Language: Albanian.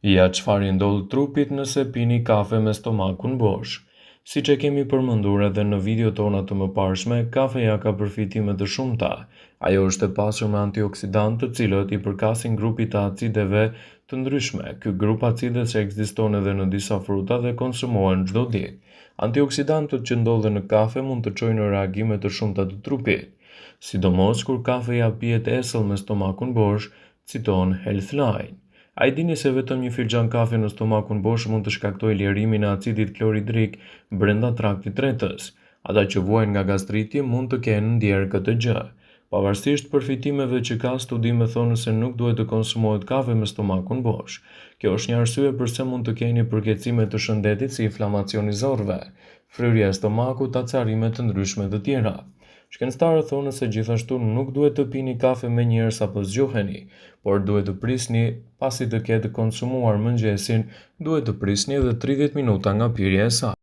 Ja çfarë i ndodh trupit nëse pini kafe me stomakun bosh. Siç e kemi përmendur edhe në video tona të mëparshme, kafeja ka përfitime të shumta. Ajo është e pasur me antioksidantë të cilët i përkasin grupit të acideve të ndryshme. Ky grup acidesh ekziston edhe në disa fruta dhe konsumohen çdo ditë. Antioksidantët që ndodhen në kafe mund të çojnë në reagime të shumta të trupit, sidomos kur kafeja pihet esëll me stomakun bosh, citon Healthline. A i dini se vetëm një filxhan kafe në stomakun bosh mund të shkaktojë lirimin e acidit kloridrik brenda traktit tretës. Ata që vuajnë nga gastriti mund të kenë ndjerë këtë gjë. Pavarësisht përfitimeve që ka, studime thonë se nuk duhet të konsumohet kafe me stomakun bosh. Kjo është një arsye pse mund të keni përkeqësime të shëndetit si inflamacioni i zorrëve, fryrja e stomakut, acarime të ndryshme të tjera. Shkencëtarët thonë se gjithashtu nuk duhet të pini kafe menjëherë sapo zgjoheni, por duhet të prisni pasi të ketë konsumuar mëngjesin, duhet të prisni edhe 30 minuta nga pirja e saj.